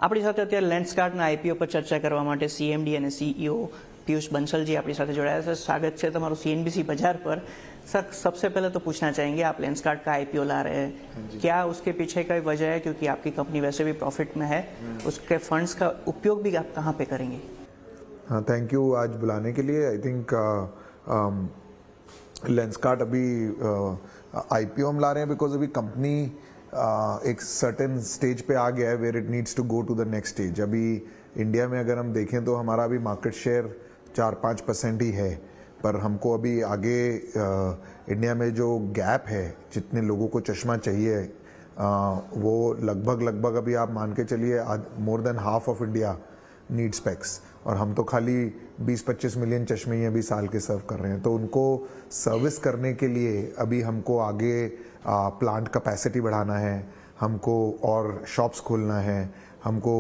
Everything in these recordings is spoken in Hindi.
આપણી સાથે અત્યારે લેન્સકાર્ટના આઈપીઓ પર ચર્ચા કરવા માટે સીએમડી અને સીईओ पीयूष बंसल जी अपनी साथ जोड़ाया सर। स्वागत है तुम्हारा सीएनबीसी बाजार पर। सर सबसे पहले तो पूछना चाहेंगे, आप लेंसकार्ट का आईपीओ ला रहे हैं, क्या उसके पीछे का वजह है? क्योंकि आपकी कंपनी वैसे भी प्रॉफिट में है, उसके फंड्स का उपयोग भी आप कहाँ पे करेंगे? हाँ, थैंक यू आज बुलाने के लिए। आई थिंक लेंसकार्ट अभी आईपीओ हम ला रहे हैं बिकॉज अभी कंपनी एक सर्टेन स्टेज पे आ गया है where it needs to go to the next stage. अभी इंडिया में अगर हम देखें तो हमारा अभी मार्केट शेयर 4-5% ही है, पर हमको अभी आगे इंडिया में जो गैप है, जितने लोगों को चश्मा चाहिए वो लगभग अभी आप मान के चलिए more than half of India need specs, और हम तो खाली 20-25 मिलियन चश्मे ही अभी साल के सर्व कर रहे हैं। तो उनको सर्विस करने के लिए अभी हमको आगे प्लांट कैपेसिटी बढ़ाना है, हमको और शॉप्स खोलना है, हमको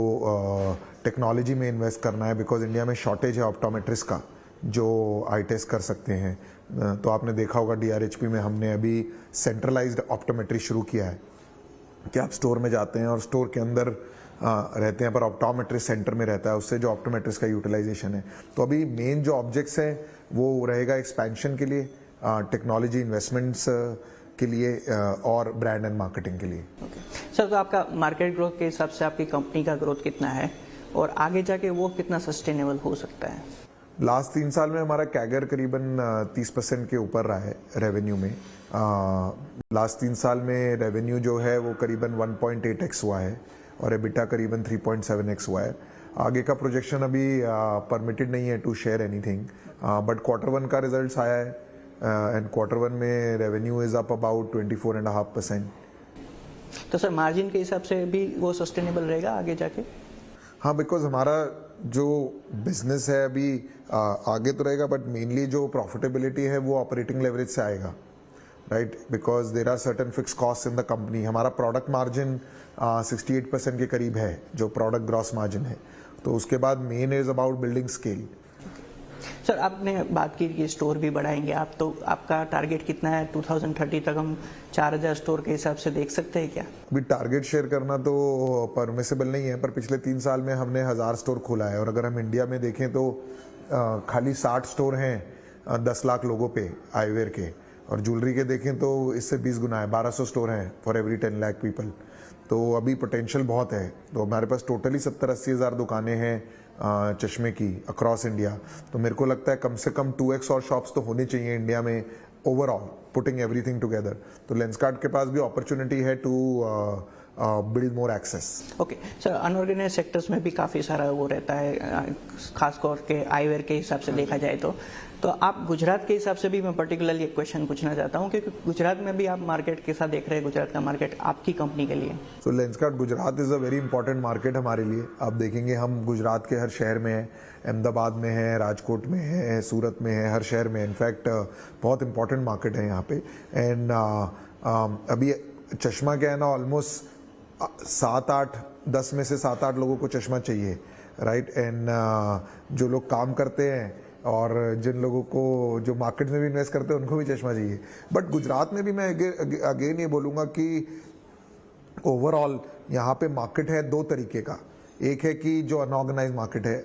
टेक्नोलॉजी में इन्वेस्ट करना है बिकॉज इंडिया में शॉर्टेज है ऑप्टोमेट्रिस्ट का जो आई टेस्ट कर सकते हैं। तो आपने देखा होगा डीआरएचपी में हमने अभी सेंट्रलाइज्ड ऑप्टोमेट्री शुरू किया है कि आप स्टोर में जाते हैं और स्टोर के अंदर रहते हैं पर ऑप्टोमेट्रिस्ट सेंटर में रहता है, उससे जो ऑप्टोमेट्रिस्ट का यूटिलाइजेशन है। तो अभी मेन जो ऑब्जेक्ट्स हैं वो रहेगा एक्सपेंशन के लिए, टेक्नोलॉजी इन्वेस्टमेंट्स के लिए और ब्रांड एंड मार्केटिंग के लिए। सर तो आपका मार्केट ग्रोथ के हिसाब से आपकी कंपनी का ग्रोथ कितना है और आगे जाके वो कितना सस्टेनेबल हो सकता है? लास्ट 3 साल में हमारा कैगर करीबन 30% के ऊपर रहा है रेवेन्यू में। लास्ट 3 साल में रेवेन्यू जो है वो करीबन 1.8x हुआ है और एबिटा करीबन 3.7x हुआ है। आगे का प्रोजेक्शन अभी परमिटेड नहीं है to share anything, but Q1 का रिजल्ट्स आया है एंड Q1 में रेवेन्यू इज अप अबाउट 24.5%। तो सर मार्जिन के हिसाब से भी वो सस्टेनेबल रहेगा आगे जाके? हाँ, बिकॉज हमारा जो बिजनेस है अभी आगे तो रहेगा, बट मेनली जो प्रॉफिटेबिलिटी है वो ऑपरेटिंग लेवरेज से आएगा, right? Because there are certain fix cost in the company. हमारा प्रोडक्ट मार्जिन 68% के करीब है जो प्रोडक्ट ग्रॉस मार्जिन है। तो उसके बाद main is about building scale. Sir आपने बात की कि स्टोर भी बढ़ाएंगे आप, तो आपका टारगेट कितना है? 2030 तक हम 4000 स्टोर के हिसाब से देख सकते हैं क्या? अभी टारगेट शेयर करना तो परमिसेबल नहीं है, पर पिछले 3 साल में हमने 1000 स्टोर खोला है और अगर हम इंडिया में देखें तो खाली 60 स्टोर हैं 10 लाख लोगों पे आईवेयर के, और ज्वेलरी के देखें तो इससे 20 गुना है, 1200 स्टोर हैं फॉर एवरी 10 लाख पीपल। तो अभी पोटेंशियल बहुत है। तो हमारे पास टोटली 70-80 हज़ार दुकानें हैं चश्मे की अक्रॉस इंडिया। तो मेरे को लगता है कम से कम 2x और शॉप्स तो होनी चाहिए इंडिया में ओवरऑल, पुटिंग एवरीथिंग टुगेदर। तो लेंसकार्ट के पास भी अपॉर्चुनिटी है to build more access. Okay sir, unorganize sectors में भी काफ़ी सारा वो रहता है, खासतौर के आईवेयर के हिसाब से देखा जाए तो आप गुजरात के हिसाब से भी मैं पर्टिकुलरली एक क्वेश्चन पूछना चाहता हूँ क्योंकि गुजरात में भी आप मार्केट के साथ देख रहे हैं, गुजरात का मार्केट आपकी कंपनी के लिए। So Lenskart Gujarat is a very important market हमारे लिए। आप देखेंगे हम गुजरात के हर शहर में हैं, अहमदाबाद में है, राजकोट में है, सूरत में है, हर शहर में। इनफैक्ट बहुत इंपॉर्टेंट मार्केट है यहाँ पे। एंड अभी चश्मा क्या है ना, ऑलमोस्ट 7-8-10 में से 7-8 लोगों को चश्मा चाहिए, राइट? एंड जो लोग काम करते हैं और जिन लोगों को जो मार्केट में भी इन्वेस्ट करते हैं उनको भी चश्मा चाहिए। बट गुजरात में भी मैं अगेन ये बोलूँगा कि ओवरऑल यहाँ पे मार्केट है 2 तरीके का। एक है कि जो अनऑर्गेनाइज मार्केट है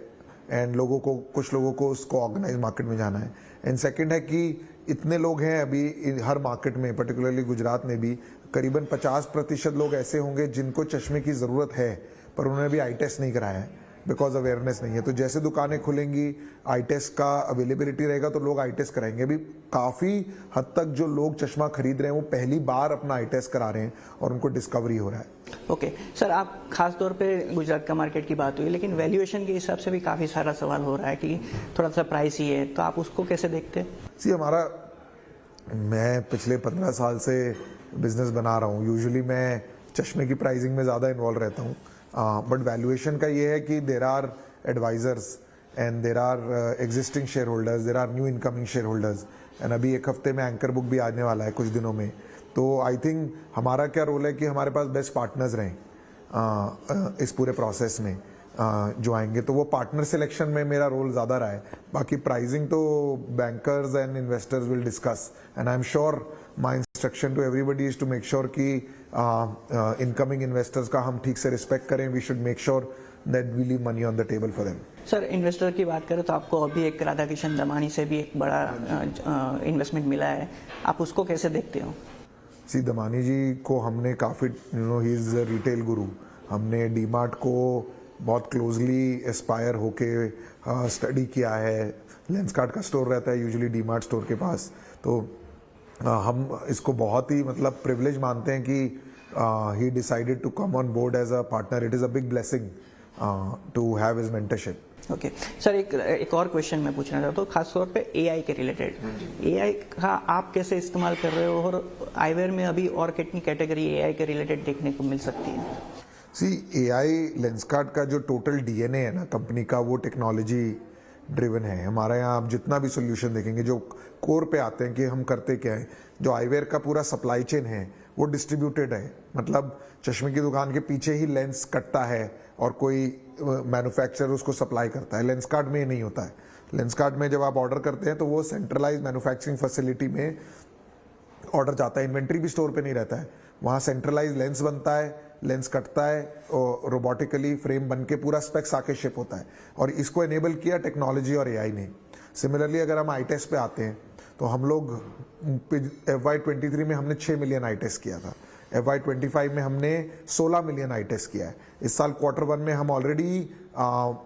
एंड कुछ लोगों को उसको ऑर्गेनाइज मार्केट में जाना है, एंड सेकंड है कि इतने लोग हैं अभी हर मार्केट में, पर्टिकुलरली गुजरात में भी करीबन 50% लोग ऐसे होंगे जिनको चश्मे की ज़रूरत है पर उन्होंने भी आई टेस्ट नहीं कराया है बिकॉज अवेयरनेस नहीं है। तो जैसे दुकानें खुलेंगी, आई टेस्ट का अवेलेबिलिटी रहेगा तो लोग आई टेस्ट कराएंगे। अभी काफ़ी हद तक जो लोग चश्मा खरीद रहे हैं वो पहली बार अपना आई टेस्ट करा रहे हैं और उनको डिस्कवरी हो रहा है। ओके सर, आप खास तौर पे गुजरात का मार्केट की बात हुई, लेकिन वैल्यूएशन के हिसाब से भी काफ़ी सारा सवाल हो रहा है कि थोड़ा सा प्राइस ही है, तो आप उसको कैसे देखते हैं? मैं पिछले 15 साल से बिजनेस बना रहा हूँ। यूजुअली मैं चश्मे की प्राइसिंग में ज़्यादा इन्वॉल्व रहता हूँ, बट वैल्यूएशन का ये है कि there are advisors and there are existing shareholders, there are new incoming shareholders, and अभी एक हफ्ते में एंकर बुक भी आने वाला है कुछ दिनों में। तो आई थिंक हमारा क्या रोल है कि हमारे पास बेस्ट पार्टनर्स रहें इस पूरे प्रोसेस में जो आएंगे, तो वो पार्टनर सिलेक्शन में मेरा रोल ज़्यादा रहा है। बाकी प्राइसिंग तो bankers and investors will discuss, and I am sure my instruction to everybody is to make sure कि इनकमिंग इन्वेस्टर्स का हम ठीक से रिस्पेक्ट करें. We should make sure that we leave money on the table for them. Sir investor की बात करें तो आपको अभी एक राधाकिशन दमानी से भी एक बड़ा इन्वेस्टमेंट मिला है, आप उसको कैसे देखते हो? सी दमानी जी को हमने काफ़ी ही इज़ रिटेल गुरु. हमने डीमार्ट को बहुत क्लोजली एस्पायर होके स्टडी किया है. लेंसकार्ट का स्टोर रहता है यूजुअली डीमार्ट स्टोर के पास, तो हम इसको बहुत ही मतलब प्रिविलेज मानते हैं कि he decided to come on board as a partner. It is a big blessing to have his mentorship. Okay sir, एक और क्वेश्चन मैं पूछना चाहता हूँ, खासतौर पे एआई के रिलेटेड. एआई का आप कैसे इस्तेमाल कर रहे हो, और आईवेयर में अभी और कितनी कैटेगरी एआई के रिलेटेड देखने को मिल सकती है? सी एआई लेंसकार्ट का जो टोटल डीएनए है ना कंपनी का, वो टेक्नोलॉजी ड्रिवन है. हमारे यहाँ आप जितना भी सोल्यूशन देखेंगे जो कोर पे आते हैं कि हम करते क्या है, जो आईवेयर का पूरा सप्लाई चेन है वो डिस्ट्रीब्यूटेड है. मतलब चश्मे की दुकान के पीछे ही लेंस कटता है और कोई मैन्युफैक्चरर उसको सप्लाई करता है. लेंसकार्ट में ये नहीं होता है. लेंसकार्ट में जब आप ऑर्डर करते हैं तो वो सेंट्रलाइज मैन्युफैक्चरिंग फैसिलिटी में ऑर्डर जाता है. इन्वेंट्री भी स्टोर पे नहीं रहता है. वहाँ सेंट्रलाइज लेंस बनता है, लेंस कटता है और रोबोटिकली फ्रेम बन के पूरा स्पेक्स आके शिप होता है. और इसको एनेबल किया टेक्नोलॉजी और एआई ने. सिमिलरली अगर हम आई टेस्ट पे आते हैं तो हम लोग FY23 में हमने 6 मिलियन आई टेस्ट किया था. FY25 में हमने 16 मिलियन आई टेस्ट किया है. इस साल Q1 में हम ऑलरेडी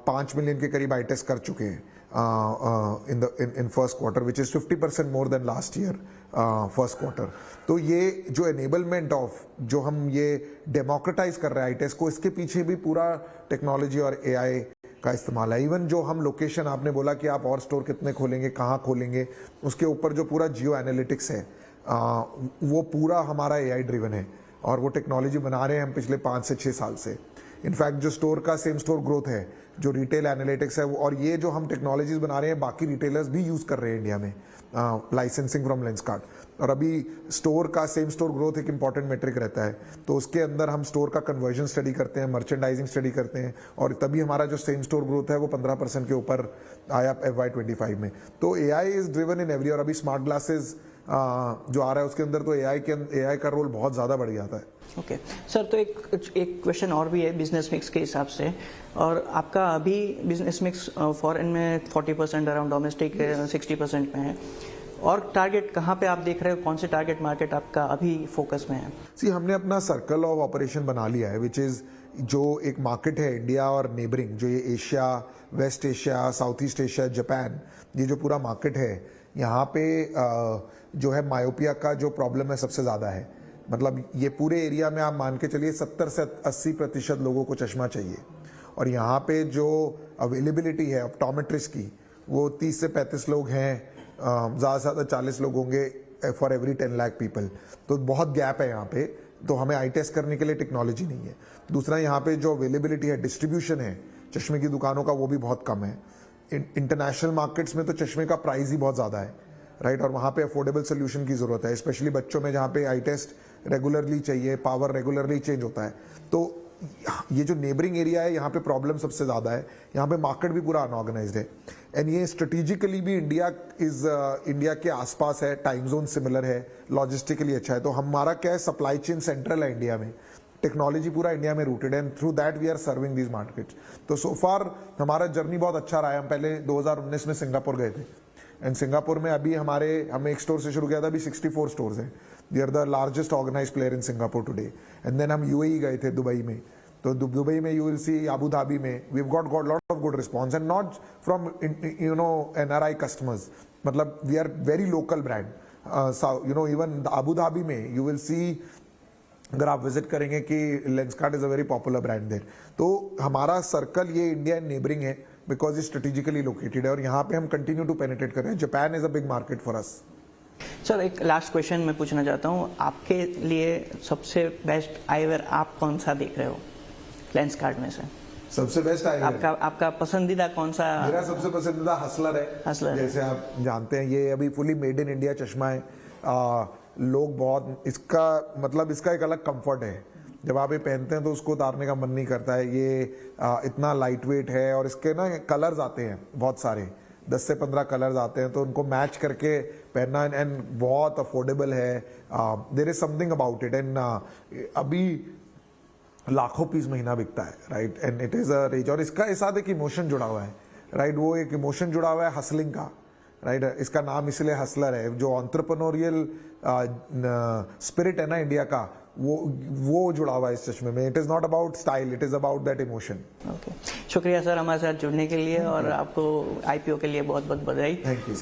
5 मिलियन के करीब आई टेस्ट कर चुके हैं in first quarter, which is 50% more than last year first quarter. तो ये जो एनेबलमेंट ऑफ जो हम ये डेमोक्रेटाइज कर रहे हैं आई टेस्ट को, इसके पीछे भी पूरा टेक्नोलॉजी और एआई का इस्तेमाल है. इवन जो हम लोकेशन, आपने बोला कि आप और स्टोर कितने खोलेंगे, कहाँ खोलेंगे, उसके ऊपर जो पूरा जियो एनालिटिक्स है वो पूरा हमारा एआई ड्रिवन है. और वो टेक्नोलॉजी बना रहे हैं हम पिछले 5 से 6 साल से. इनफैक्ट जो स्टोर का सेम स्टोर ग्रोथ है, जो रिटेल एनालिटिक्स है, और ये जो हम टेक्नोलॉजीज बना रहे हैं बाकी रिटेलर्स भी यूज़ कर रहे हैं इंडिया में, लाइसेंसिंग फ्रॉम लेंसकार्ट. और अभी स्टोर का सेम स्टोर ग्रोथ एक इंपॉर्टेंट मेट्रिक रहता है, तो उसके अंदर हम स्टोर का कन्वर्जन स्टडी करते हैं, मर्चेंडाइजिंग स्टडी करते हैं, और तभी हमारा जो सेम स्टोर ग्रोथ है वो 15% के ऊपर आया FY25 में. तो AI is driven in every. और अभी स्मार्ट ग्लासेस जो आ रहा है उसके अंदर तो एआई का रोल बहुत ज़्यादा बढ़ जाता है. ओके सर, तो एक क्वेश्चन और भी है बिजनेस मिक्स के हिसाब से. और आपका अभी बिजनेस मिक्स फॉरेन में 40% अराउंड, डोमेस्टिक 60% में है. और टारगेट कहाँ पे आप देख रहे हो, कौन से टारगेट मार्केट आपका अभी फोकस में है? हमने अपना सर्कल ऑफ ऑपरेशन बना लिया है, विच इज़ जो एक मार्केट है इंडिया और नेबरिंग, जो ये Asia, West Asia, South East Asia, Japan, ये जो पूरा मार्केट है, यहाँ पे जो है मायोपिया का जो प्रॉब्लम है सबसे ज़्यादा है. मतलब ये पूरे एरिया में आप मान के चलिए 70 से 80% लोगों को चश्मा चाहिए. और यहाँ पे जो अवेलेबिलिटी है ऑप्टोमेट्रिस्ट की, वो 30 से 35 लोग हैं, ज़्यादा से ज़्यादा 40 लोग होंगे फॉर एवरी 10 लाख पीपल. तो बहुत गैप है यहाँ पे. तो हमें आई टेस्ट करने के लिए टेक्नोलॉजी नहीं है. दूसरा, यहाँ पे जो अवेलेबिलिटी है, डिस्ट्रीब्यूशन है चश्मे की दुकानों का, वो भी बहुत कम है. इंटरनेशनल मार्केट्स में तो चश्मे का प्राइस ही बहुत ज़्यादा है, राइट. और वहाँ पे अफोर्डेबल सोल्यूशन की ज़रूरत है, स्पेशली बच्चों में जहाँ पे आई टेस्ट रेगुलरली चाहिए, पावर रेगुलरली चेंज होता है. तो ये जो नेबरिंग एरिया है, यहाँ पे प्रॉब्लम सबसे ज़्यादा है. यहाँ पे मार्केट भी पूरा अनऑर्गेनाइज्ड है. एंड ये स्ट्रेटेजिकली भी इंडिया के आसपास है, टाइम जोन सिमिलर है, लॉजिस्टिकली अच्छा है. तो हमारा क्या है, सप्लाई चेन सेंट्रल है इंडिया में, टेक्नोलॉजी पूरा इंडिया में रूटेड है, and through that we are serving these markets. तो सो फार हमारा जर्नी बहुत अच्छा रहा है. हम पहले 2019 में सिंगापुर गए थे, एंड सिंगापुर में अभी हमने एक स्टोर से शुरू किया था, अभी 64 स्टोर्स हैं. We are the largest organised player in Singapore today. And then हम UAE गए थे, दुबई में. तो दुबई में you will see, Abu Dhabi में we have got lot of good response, and not from NRI customers. मतलब we are very local brand. Even Abu Dhabi में यू विल सी, अगर आप विजिट करेंगे, कि Lenskart is a very popular brand there. तो हमारा सर्कल ये इंडिया एंड नेबरिंग है, बिकॉज ये स्ट्रेटेजिकली लोकेटेड है, और यहाँ पे हम कंटिन्यू टू पेनिट्रेट कर रहे हैं. Japan is a big market for us. Sir, एक लास्ट क्वेश्चन मैं पूछना चाहता हूँ, आपके लिए सबसे बेस्ट आईवेयर आप कौन सा देख रहे हो लेंसकार्ट में से? सबसे बेस्ट आईवेयर आपका पसंदीदा कौन सा? मेरा सबसे पसंदीदा हसलर है. हसलर, जैसे आप जानते हैं, ये अभी फुली मेड इन इंडिया चश्मा है. लोग बहुत इसका एक अलग कंफर्ट है. जब आप ये पहनते हैं तो उसको उतारने का मन नहीं करता है. ये इतना लाइट वेट है, और इसके ना कलर्स आते हैं बहुत सारे, 10 से 15 कलर्स आते हैं तो उनको मैच करके पहनना एंड बहुत अफोर्डेबल है. There is something about it and अभी लाखों पीस महीना बिकता है, right, and it is a range और इसका साथ एक इमोशन जुड़ा हुआ है, राइट, वो एक इमोशन जुड़ा हुआ है हसलिंग का, राइट. इसका नाम इसलिए हसलर है. जो एंटरप्रेन्योरियल स्पिरिट है ना इंडिया का, वो जुड़ा हुआ है इस चश्मे में. It is not about style, it is about that emotion. Okay, शुक्रिया सर हमारे साथ जुड़ने के लिए और आपको आईपीओ के लिए बहुत बहुत बधाई. Thank you.